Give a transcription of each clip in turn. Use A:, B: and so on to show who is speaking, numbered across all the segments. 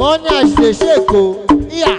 A: Monarch dey shake o. Yeah.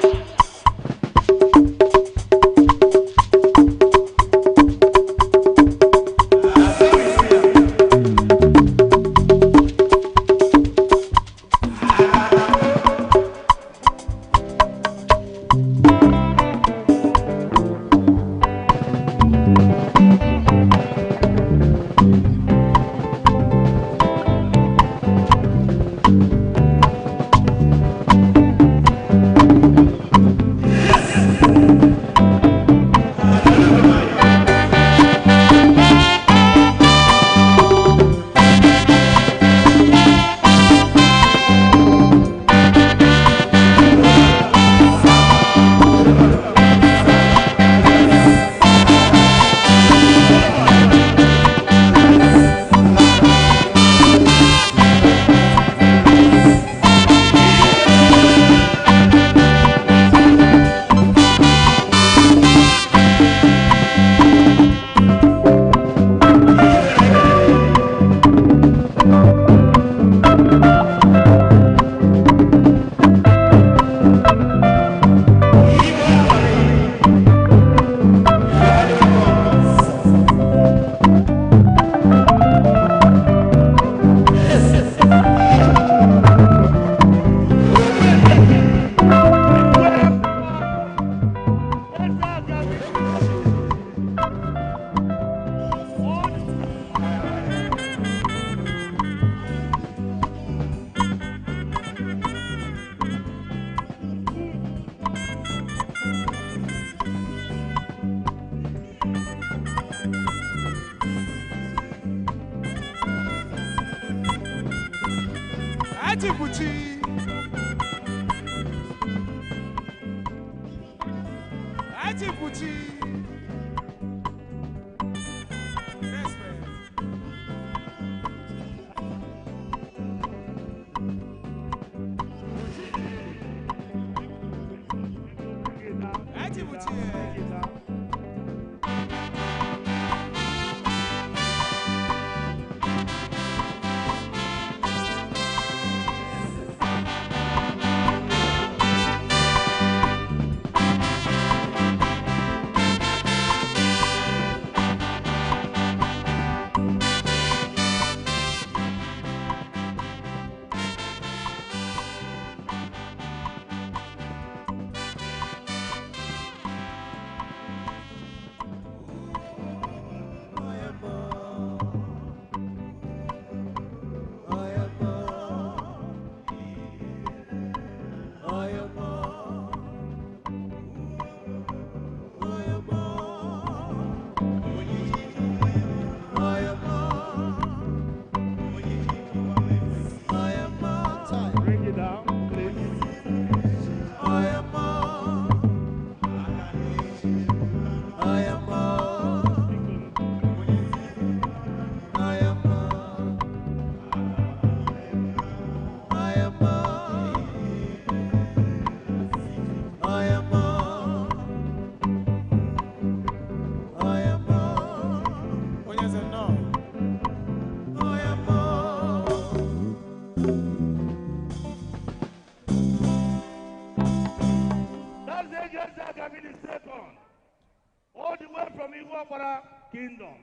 B: All the way from Igbo kingdom.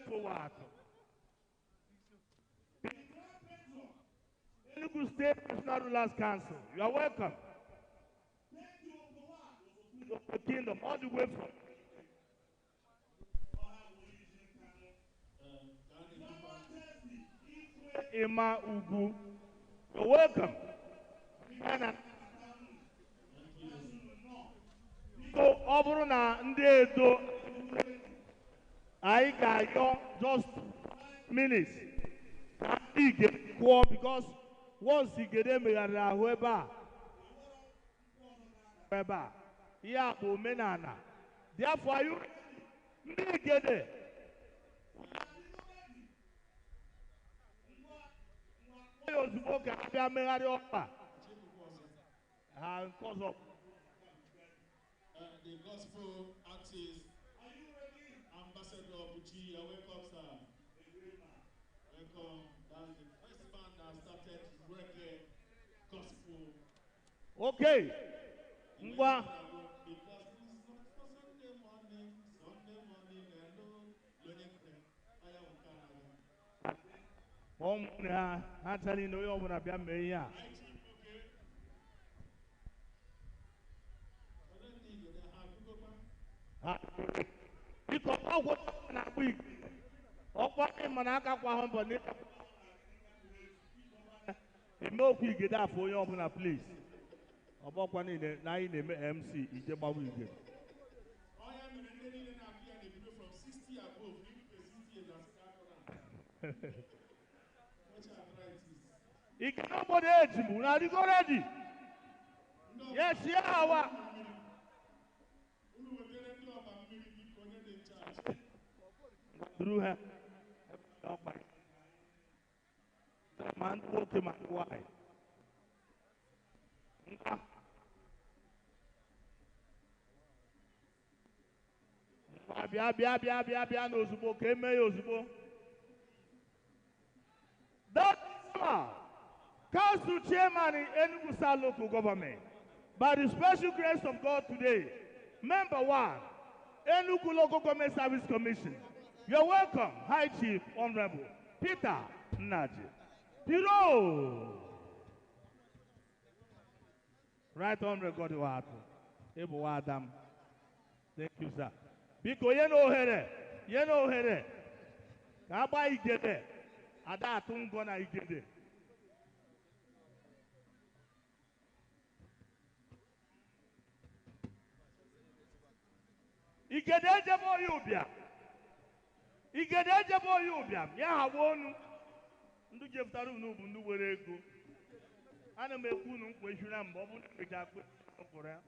B: Forward. Enugu State National Rulers Council. You are welcome. The kingdom, all the way from Ima Ugu. You're welcome. So, over na ndị edo, I got just minutes. Because once he get them, whoever, yeah, menana. Therefore, you get it. Cause of
C: the gospel artist, Ambassador Buchi, welcome, sir. Welcome. the first band that started reggae gospel.
B: Okay. Ngwa.
C: Because it's not for Sunday morning, hello, I am
B: I'm telling you, you're going to be a mayor. Because I was not weak. Or what in Manaka, but no quick get up for your place. About one in the 9 MC, is the Bible.
C: I am in the from 60 above, 60 years. Which arthritis?
B: He can't put it. Now you go ready. Yes, yeah. Through her. The man walked him and why? That Council Chairman in Enugu South Local Government, by the special grace of God today, Member 1, Enugu Local Government Service Commission, you're welcome, High Chief Honorable Peter Naji. Piro! Right Honorable God Watu. Ebo Adam. Thank you, sir. Because you know here. Kaba igede. Ada atungo na igede. Igede jebo yubia. Igede jebo yubia. Ya hawonu. Ndu jeftaru nubu ndu were ego. Ana m ekwu unu nkwa ehiri na mgbe ọ bụrụ na ị ga-akpụ ọkwụrụ ya.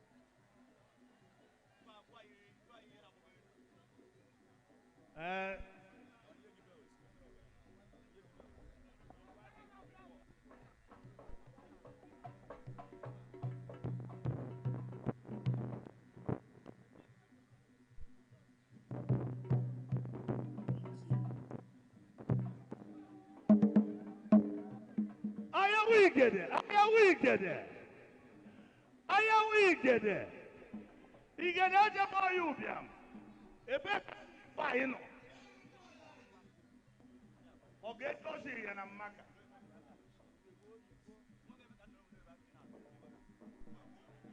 B: Igede. Igede jebo yubiam. Ebe fa ino. Oge tosi ya na mmaka.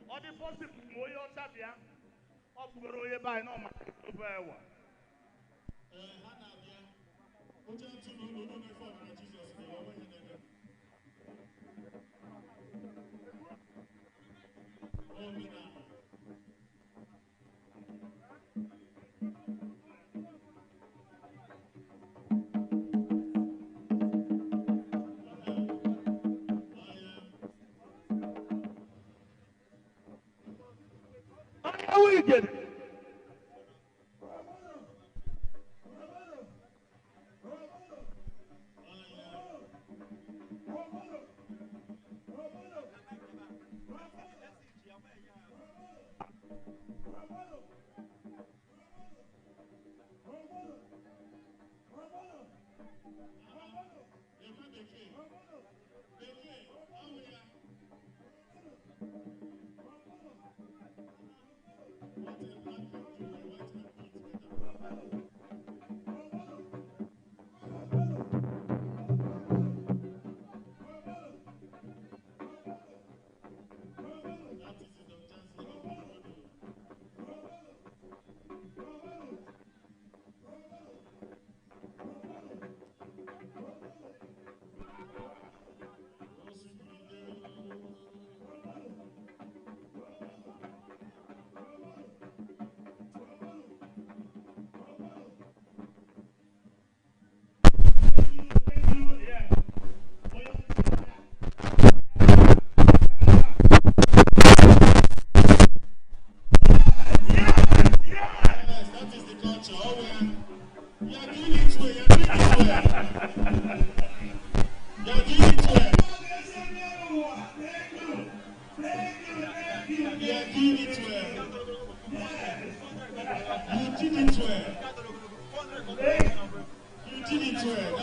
B: Ọ dị possible ma onye ọcha bịa ọ bụgoro onye be anyị n'ọma ofe ewa.
C: Ha na-abịa oche ntụ n'ụlọ n'ife ọbụla Jizọs mere onwe ya n'ebe. Omenala.
B: We get it.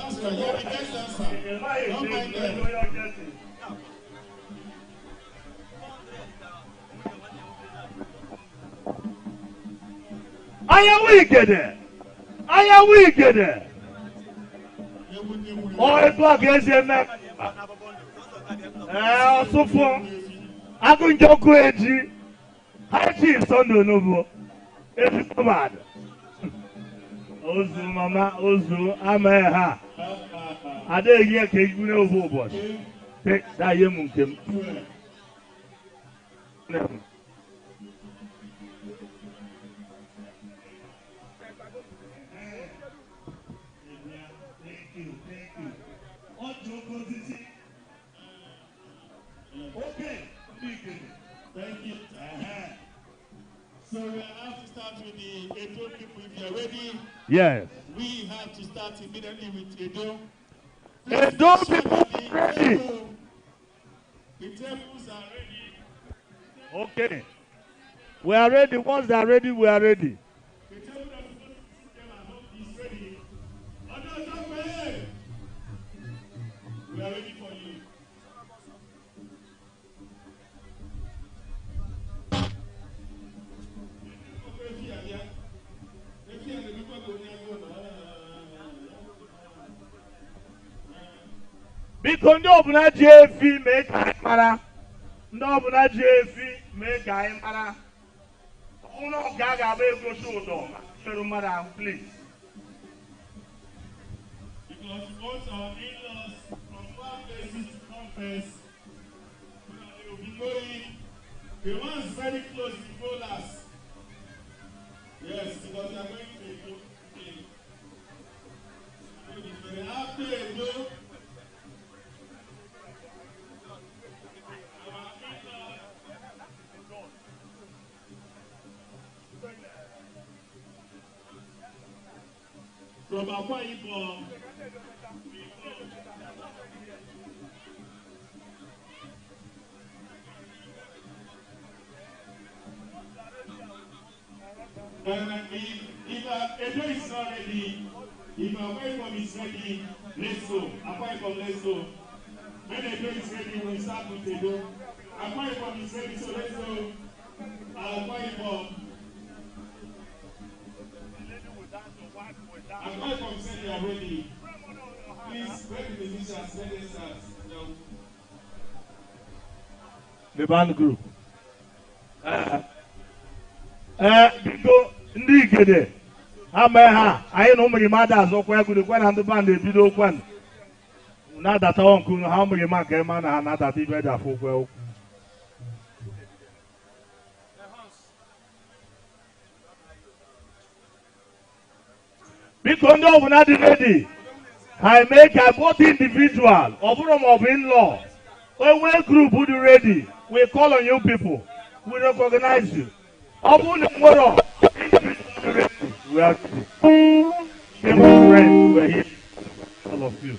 C: That's right. You're the best dancer. Don't mind them.
B: I am wicked. I am wicked. Oh, it's like a man. So far, I can joke with you. I see Sunday no. It's bad. Ozu mama, Ozu, Ameha. I didn't hear cake with no board. Take that young Kim.
C: Okay, thank you. So we have to start with the Edo people. If you're ready,
B: yes.
C: We have to start immediately with Edo.
B: Edo people ready.
C: The tables are ready.
B: Okay. We are ready. Once they are ready, we are ready.
C: The table that is supposed to sit them at home is ready. We are ready for you.
B: Because ndị ọbụla ji efi mee ka anyị mara. Ndị ọbụla ji efi mee ka anyị mara. Ụlọ ọga ga-abụ egosi ụdọ ma chere mmadụ ahụ, please.
C: Because both our in-laws from far places to come first, they will be going. The ones very close to go last. Yes, because they are going to go. After they go, from Akwa Ibom, and if Edo is not ready, if Akwa Ibom is ready, let's go. Akwa Ibom, let's go. When Edo is ready, we'll start with Edo. Akwa Ibom is ready, so let's go. Akwa Ibom. Akwa Ibom said you are ready. Please, where the musicians, let us start.
B: The band group. Biko ndị Igede Ameha, anyị na ụmụrị mmadụ azọkwa egwu dịkwa na ndị band ebido okwu na-adata ọnkụ ha ụmụrị mmadụ ka ịma na ha na-adata ibe dị afọ okwu okwu. Biko ndị ọbụla dị ready, I make a both individual, or in-law. When one group would be ready, we call on you people. We recognize you. We are friends, we are here. All of you.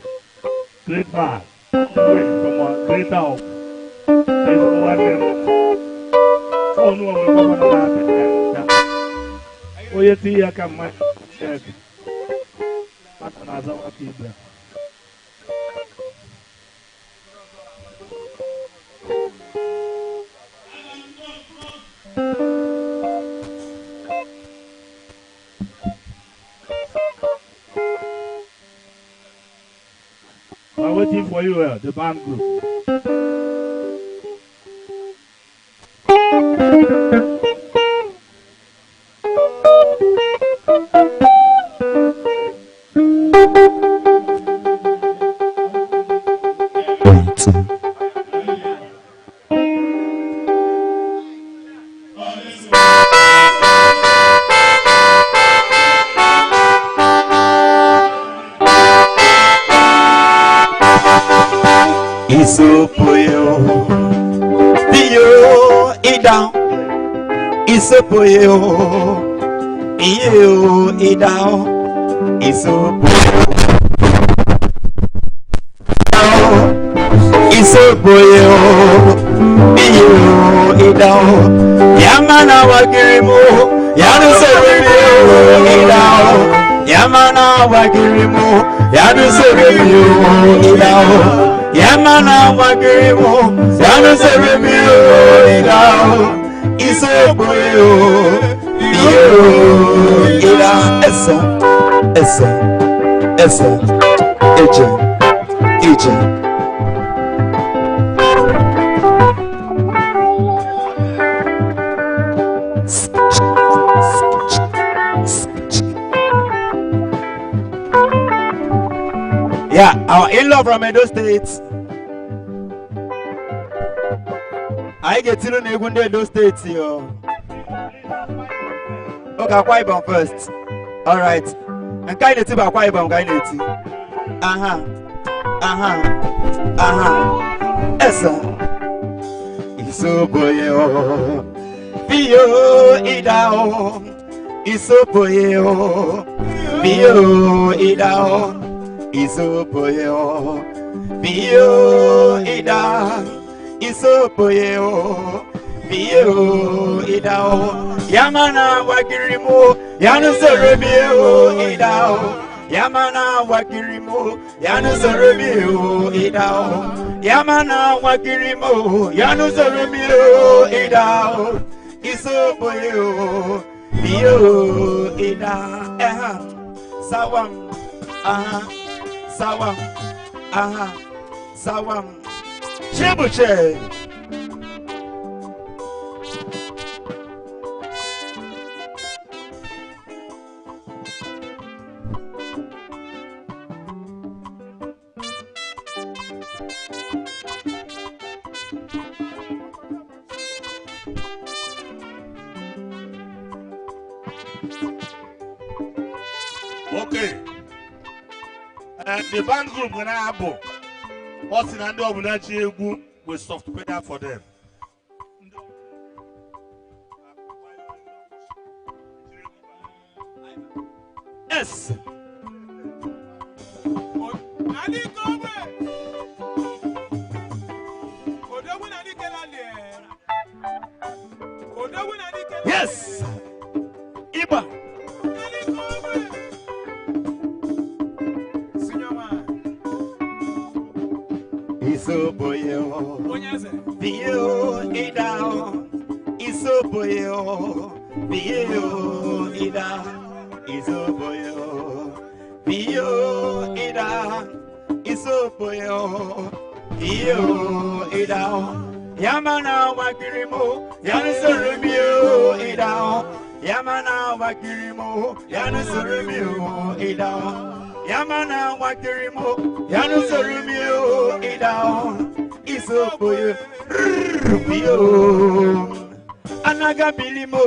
B: Great man. From a greater hope. Oh no, oh yes, I can my check. I'm waiting for you, the band group.
D: Isopoyo, iyo idao, isopoyo, isopoyo, iyo idao, yamana wakirimu, yanu sebeyo idao, yamana wakirimu, Yanu Seremio, Idao, Yamana Wakirimo, Yanu Seremio, Idao, Isoboyo, Ida, Essa, Eje. Yeah, our in-law from Edo State. I get to know Edo State, yo. Okay, Akwa Ibom first. All right. And kind of Akwa Ibom, kind of. Esa. Isoboyo. Bio idao. Isoboyo. Bio idao. Isoboyo. Bio ida. Isoboyo. Bio idao. Yamana wakirimo. Yanu Seremio idao. Yamana wakirimo. Yanu Seremio idao. Yamana wakirimo. Yanu Seremio idao. Isoboyo. Bio ida. Sawam. Sawam. Chebuche.
B: Okay. The band group gonna have what's in under Ogbodo with soft prayer for them.
D: Yes. Yes. Iba. Isoboyo. Bio idao. Isoboyo. Bio ida. Isoboyo. Bio ida. Isoboyo. Bio idao. Yamana wakirimo. Yanu Seremio idao. Yamana wakirimo. Yanu Seremio idao. Yamana wakirimo. Yanu Seremio idao. Isoboyo. Bio. Anagabilimo.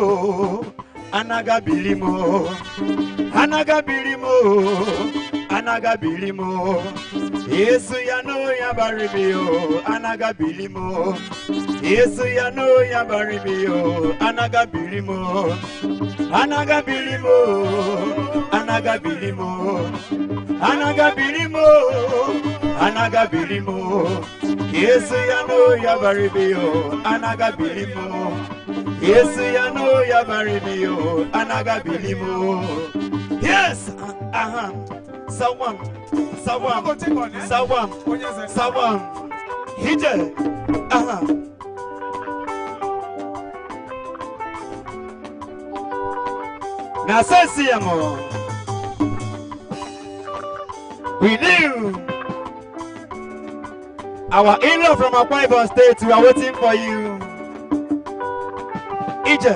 D: Yesu yano yabaribio. Anagabilimo. Yesu yano yabaribio. Anagabilimo. Yesu yano yabaribio. Anagabilimo. Yesu yano yabaribio. Anagabilimo. Yes. Sawam. Hije. Na sensi yamo. We do. Our in-law from Akwa Ibom State, we are waiting for you. Ije.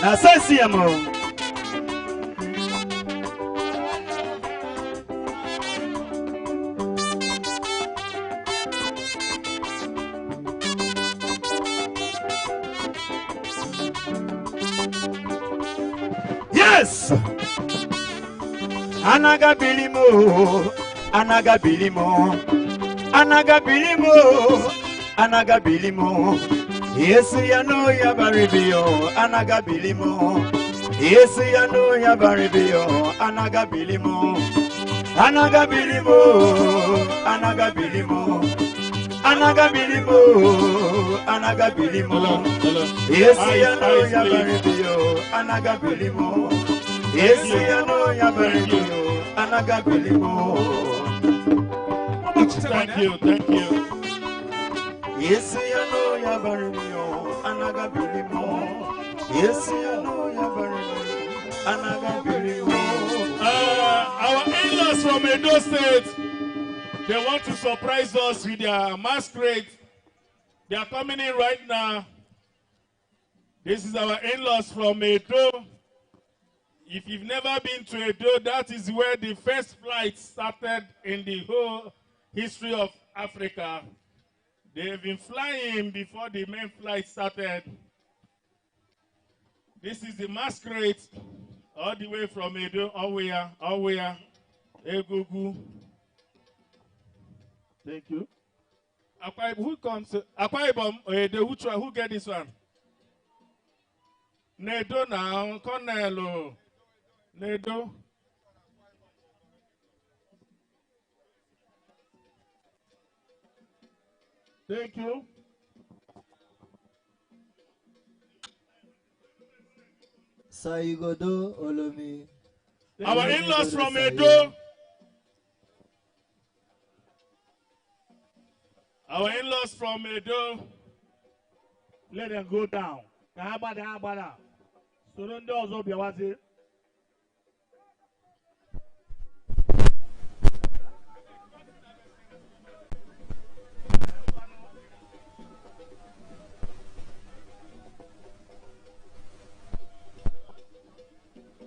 D: Na sensi yamo. Yes. Anagabilimo. Yesu yano yabaribio. Anagabilimo. Yesu yano yabaribio. Anagabilimo. anaga bilimo, anaga bilimo. Yes, you know ya baribio, anaga bilimo. Yes, you know ya baribio, anaga bilimo.
C: Thank you, thank you.
D: Yes, you know ya baribio, anaga bilimo. Yes, you know ya baribio, anaga bilimo.
C: Our in-laws from Edo State, they want to surprise us with their masquerade. They are coming in right now. This is our in-laws from Edo. If you've never been to Edo, that is where the first flight started in the whole history of Africa. They've been flying before the main flight started. This is the masquerade all the way from Edo, Awea, Egugu. Thank you. Who comes? Akwa Ibom, Edo, who get this one? Nedo now, Cornelo. Nedo. Thank you.
A: Saigodo Olomi.
C: Our in-laws from Edo. Our in-laws from Edo.
B: Let them go down. Surrender us up your.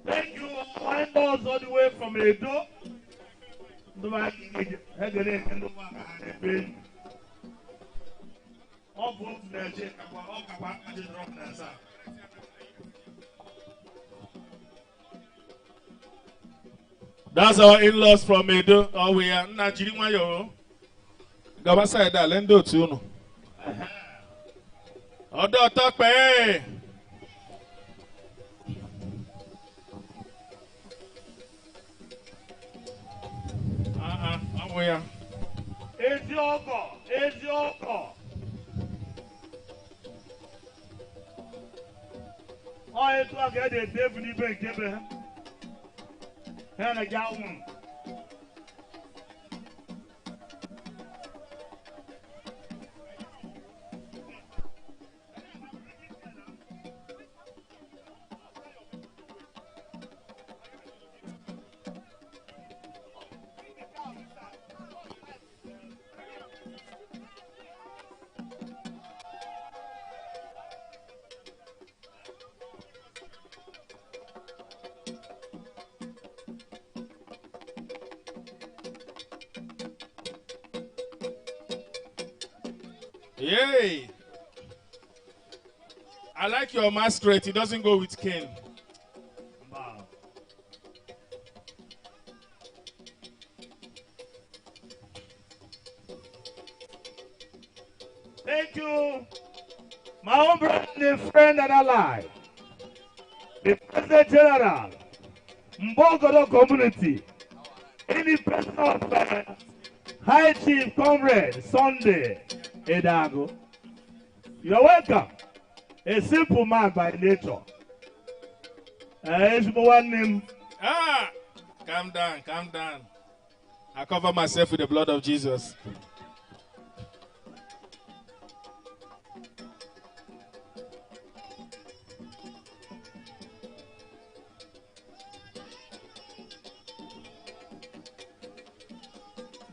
B: Thank you. Find us all the way from Edo.
C: That's our in-laws from Edo. Oh, we are Nigerian. Yo, Gabasa da lendo tuno. Odo tokpe. Where?
B: Ezioko. Oh, it's like a definitely big given. And a gallon.
C: Yay! I like your masquerade. It doesn't go with cane.
B: Wow. Thank you, my own brother and friend and ally, the President General, Ogbodo community, any person of High Chief Comrade Sunday Edago. You're welcome. A simple man by nature. One name.
C: Calm down, calm down. I cover myself with the blood of Jesus.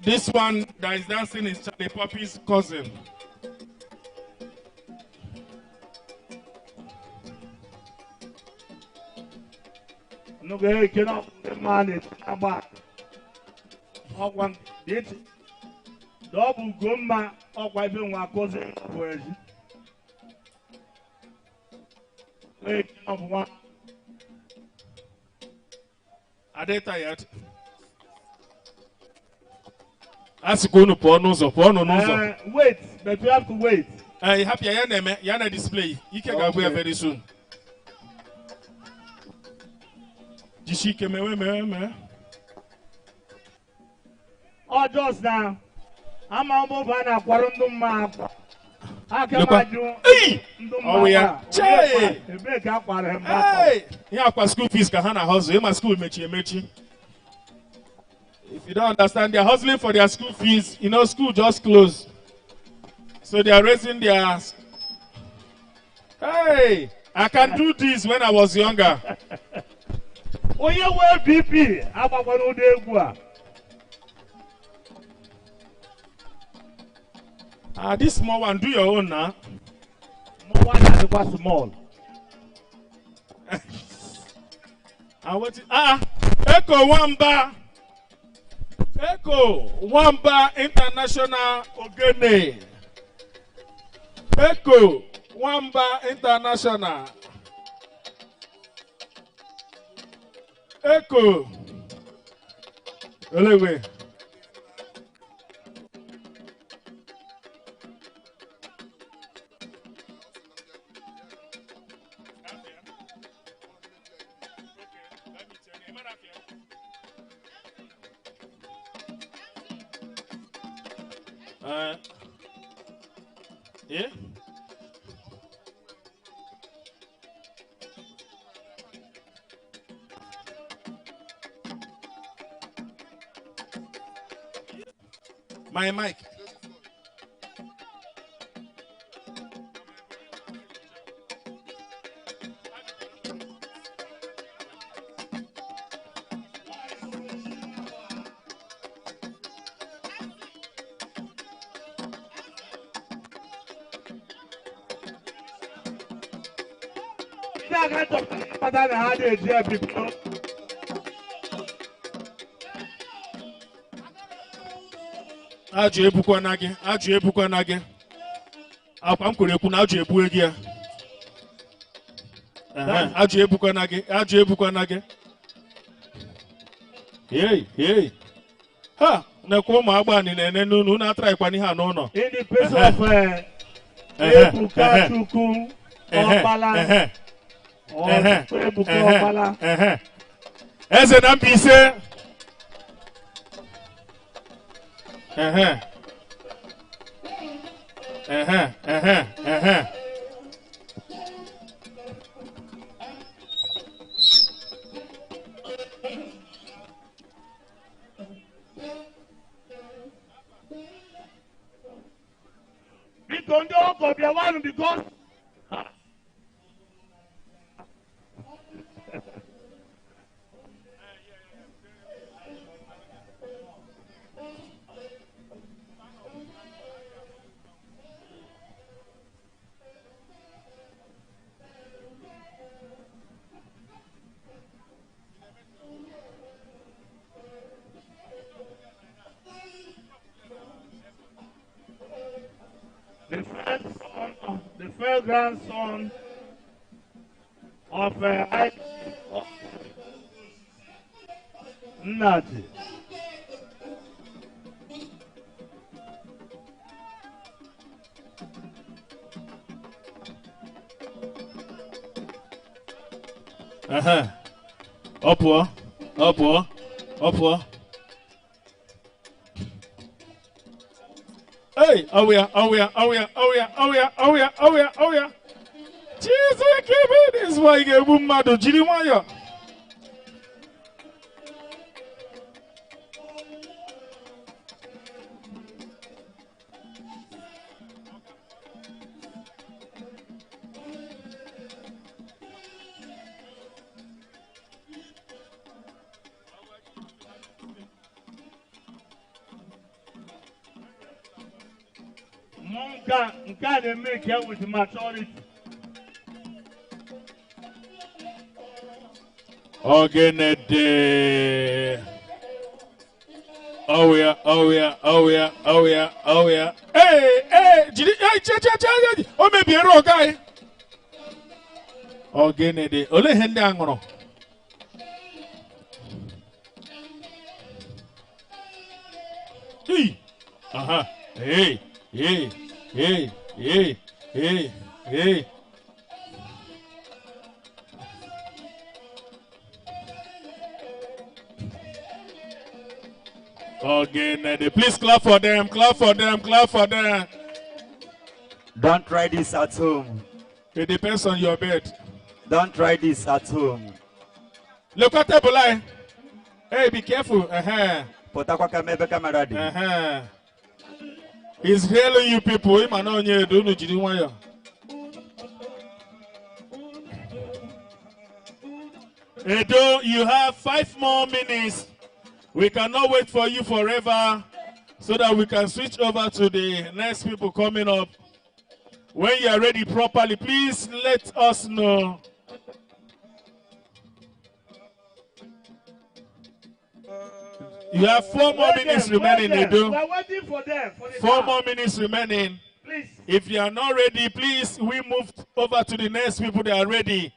C: This one that is dancing is Charlie Poppy's cousin.
B: No, they cannot manage about. One did double gumma or wiping one cousin of wait of one.
C: Are they tired? Ask go no porno so porno no.
B: Wait, but we have to wait.
C: You happy yana display. You can go away very soon.
B: Oh, just now. Ama mụba na akwara ndụ mma akwa. Aka maju. Ndụ mma.
C: Oh yeah. Chee.
B: Ebe ka akwara mba.
C: Hey. Yeah, akwa school fees ka ha na hustle. My school emechi. If you don't understand, they're hustling for their school fees. You know, school just closed. So they are raising their... Hey, I can do this when I was younger.
B: Oh, you wear BP. I'm going to do
C: This small one, do your own now.
B: More one is quite small.
C: Echo Wamba. Echo Wamba International Ogaenyi. Echo Wamba International. Echo. Anyway. Yeah. My mic. Ajụ ebukwana gị, ajụ ebukwana gị. Akwa m kwere ekwu na ajụ ebue gị ya. Ajụ ebukwana gị, ajụ ebukwana gị. Hey. Ha, nekwa ụmụ agbani na-ene n'unu, unu atraikwana ihe a n'ụlọ.
B: In the place of Ebuka Chukwu Ofala. Ebuka Ofala.
C: Eze na Mbaise.
B: Because the first grandson of Nati.
C: Upwa. Hey, oh yeah. Jesus, give me this way, you get woman to Jiri Waya.
B: Monka they make here with maturity.
C: Ogenede. Oh yeah. Hey, che. O me bi ero guy. Ogenede. Ole hende angoro. Hey. Hey. Ogaenyi. Please clap for them, clap for them, clap for them.
D: Don't try this at home.
C: It depends on your bed.
D: Don't try this at home.
C: Look at the Hey, be careful.
D: Potakwa kamebe kamaradi.
C: He's hailing you people. Him and on you do no jidi wanya. Edo, you have 5 more minutes. We cannot wait for you forever so that we can switch over to the next people coming up. When you are ready properly, please let us know. You have 4 more minutes remaining, Edo.
B: We are waiting for them.
C: 4 more minutes remaining.
B: Please.
C: If you are not ready, please, we move over to the next people that are ready.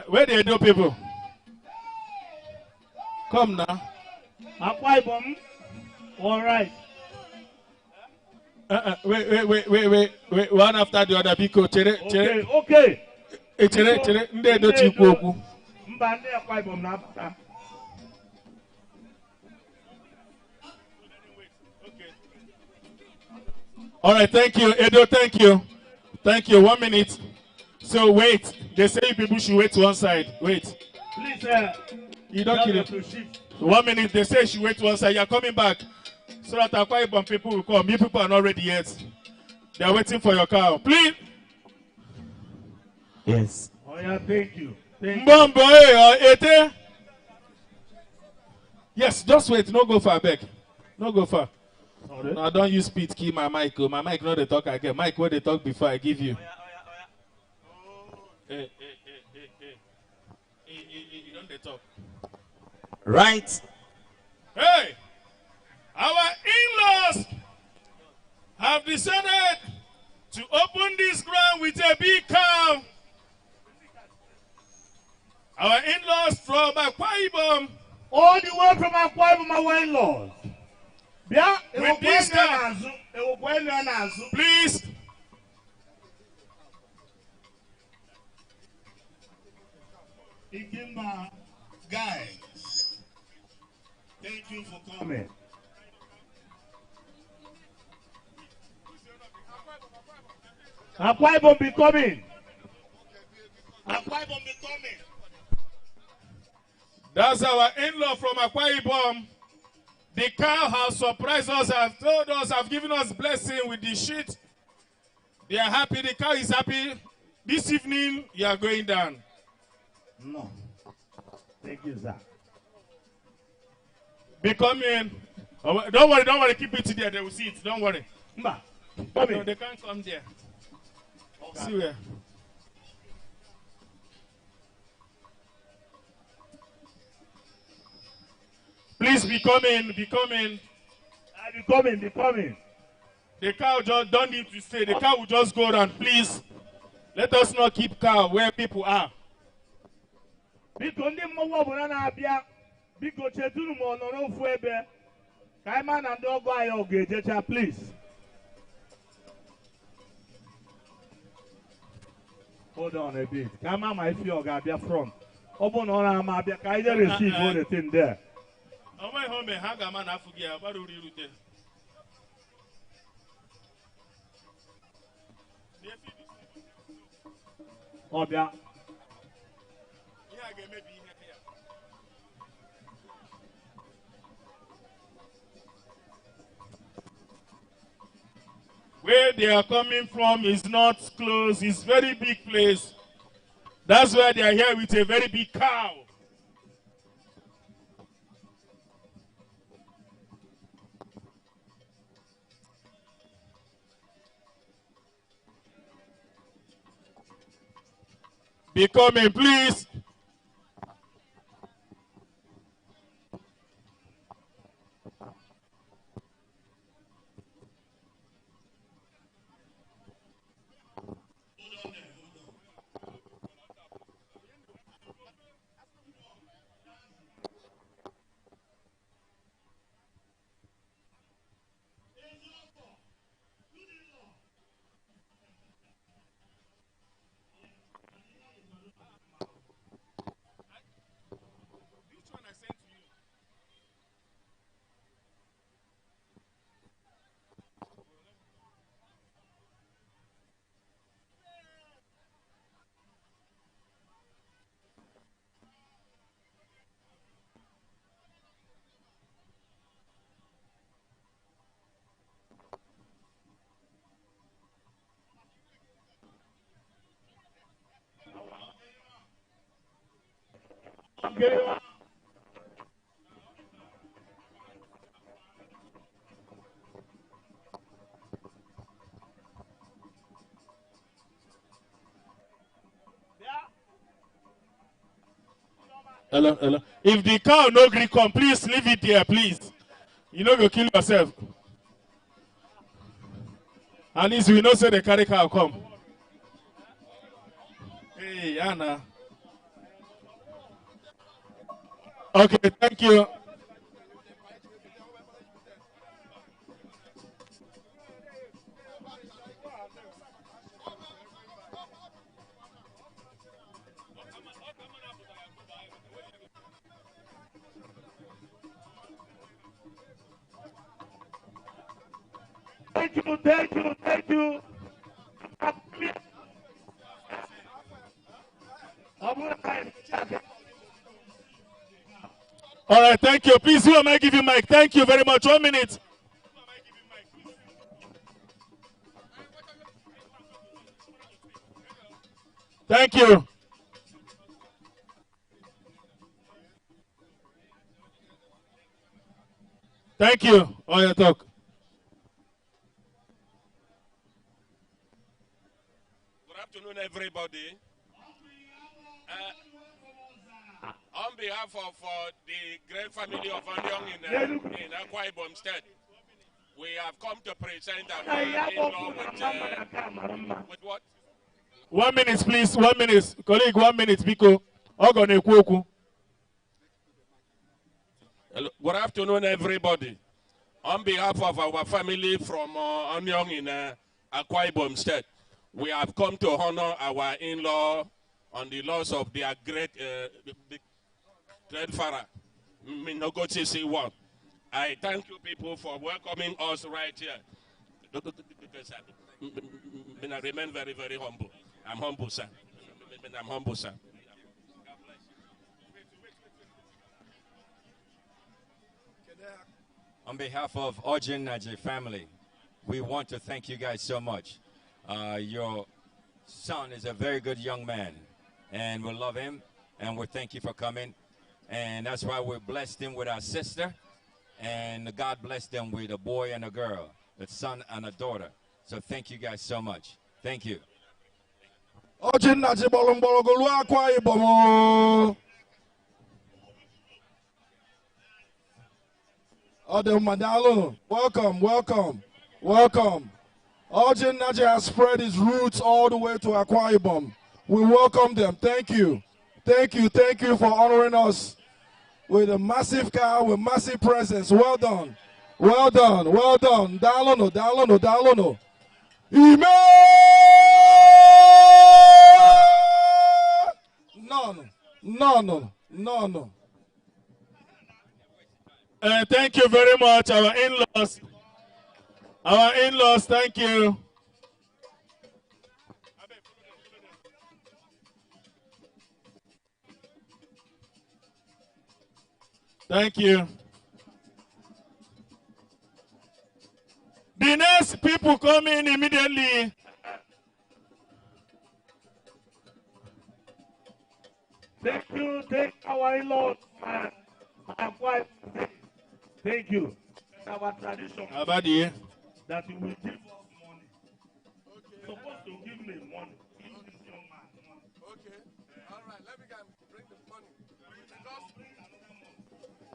C: Where the Edo people? Come now.
B: All right.
C: Wait. One after the other. Biko,
B: Okay.
C: Nde Edo chikwu okwu.
B: Mba ndị Akwa Ibom na-apụta.
C: All right, thank you, Edo. Thank you. 1 minute. So wait. They say people should wait one side. Wait.
B: Please,
C: you don't kill it. 1 minute. They say she wait one side. You are coming back. So that Akwa Ibom people will come. You people are not ready yet. They are waiting for your car. Please.
D: Yes.
B: Oh yeah, thank you.
C: Mbombo, Ete. Yes, just wait. No go far back. No go far.
B: Sorry.
C: No, don't use speed key my mic. My mic not the talk again. Mic where they talk before I give you. Hey. You don't they talk.
D: Right.
C: Hey, our in-laws have decided to open this ground with a big cow. Our in-laws from Akwa Ibom.
B: All the way from Akwa Ibom, our in-laws. Yeah,
C: with this cow. Please.
B: Ikimba guy, thank you for coming. Akwa Ibom be coming. Akwa Ibom be coming.
C: That's our in-law from Akwa Ibom. The cow has surprised us, have told us, have given us blessing with the shit. They are happy. The cow is happy. This evening, you are going down.
B: No. Thank you, sir.
C: Be coming. Oh, don't worry. Keep it there. They will see it. Don't worry.
B: Come
C: No,
B: in.
C: they can't come there. Okay. See where. Please be coming.
B: Be coming.
C: The cow just don't need to stay. The cow will just go around. Please, let us not keep cow where people are.
B: Biko ndị mmọnwụ ọbụla na-abịa biko chetunu ma ọ nọ n'ofu ebe ka anyị ma na ndị ọgọ anyị ọ ga-ejecha please. Hold on a bit. Ka anyị ma ife ọ ga-abịa front. Ọ bụ na ọ na-ama abịa ka anyị receive all the thing there.
C: Ọmọ ihe ome ha ga-ama na afọ gị ya ọbara uri irute.
B: Ọ bịa.
C: Where they are coming from is not close. It's very big place. That's why they are here with a very big cow. Be coming, please. Hello, hello. If the cow no gree come, please leave it there, please. You know go kill yourself. At least we know say the carry cow come. Hey, Anna. Okay, thank you.
B: Thank you, thank you, thank you.
C: All right, thank you. Please, who am I giving mic? Thank you very much. 1 minute. Thank you. Thank you. On your talk.
E: Good afternoon, everybody. On behalf of the great family of Onyong in Akwa Ibom State, we have come to present our in-law with what?
C: 1 minute, please. 1 minute. Colleague, 1 minute, Biko. Hello.
E: Good afternoon, everybody. On behalf of our family from Onyong in Akwa Ibom State, we have come to honor our in-law on the loss of their great father, Minogoti C1. I thank you people for welcoming us right here. I remain very, very humble. I'm humble, sir. I'm humble, sir.
D: On behalf of Ojin Naji family, we want to thank you guys so much. Your son is a very good young man, and we love him, and we thank you for coming. And that's why we blessed him with our sister, and God blessed them with a boy and a girl, a son and a daughter. So thank you guys so much. Thank you.
F: Ojin Naji Bolongbologolu Akwa Ibom. Welcome, welcome, welcome. Ojin Naji has spread his roots all the way to Akwa Ibom. We welcome them. Thank you. Thank you. Thank you for honoring us with a massive car, with massive presence. Well done. Well done. Well done. Dalono, Dalono, Dalono. Ime! No.
C: Thank you very much, our in-laws. Our in-laws, thank you. Thank you. The next people come in immediately.
B: Thank you, thank our in-laws, my wife. Thank you. Our tradition that you will give us money. Okay. Supposed to give me money. Give this young man money.
G: Okay. All right. Let me go and bring the money.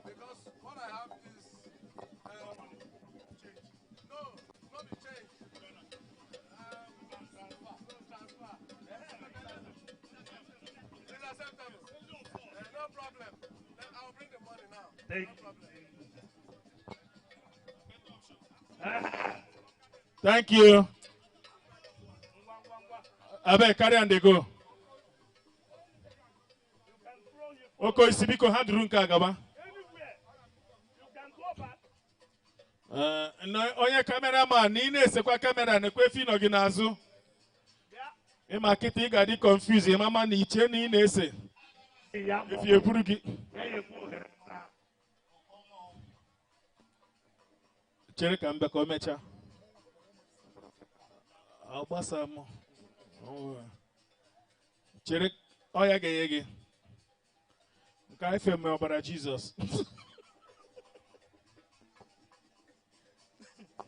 G: Because what I have is change. No, not the change. Transfer. It's acceptable. No problem. Then I'll bring the money now.
B: Thank you.
C: Thank you. Abe, carry and they go. Oko isibiko hadrunka agaba. Onye cameraman, ni na-esekwa camera na-ekwe fi no gị n'azụ. Ịma kịta ị ga-adị confused, ịmama na iche na ị na-ese. Efi eburu gị. Chere ka mbe ka o mecha. Agbasa m. Chere ọ ya ga-enye gị. Ka ife me ọbara Jesus.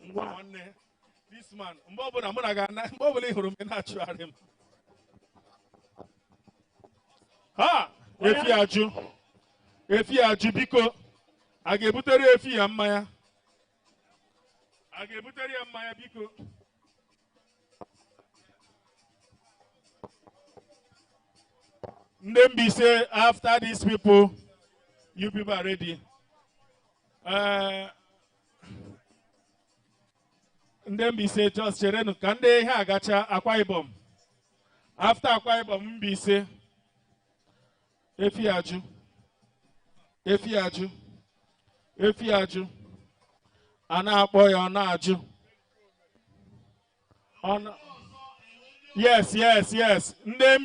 C: Ngwa nwanne. This man, mgbe ọbụla mụ na ga-ana, mgbe ọbụla ị hụrụ m na-achụgharị m. Ha! Efi ajụ. Efi ajụ biko. A ga-ebutere efi ya mmanya? A ga-ebutere ya mmanya biko? Ndị Mbaise, after these people, you people are ready. Ndị Mbaise just cherenu ka ndị ihe agacha Akwa Ibom. After Akwa Ibom Mbaise, efi ajụ. Efi ajụ. Efi ajụ. A na-akpọ ya ọ na-ajụ. Yes. Ndị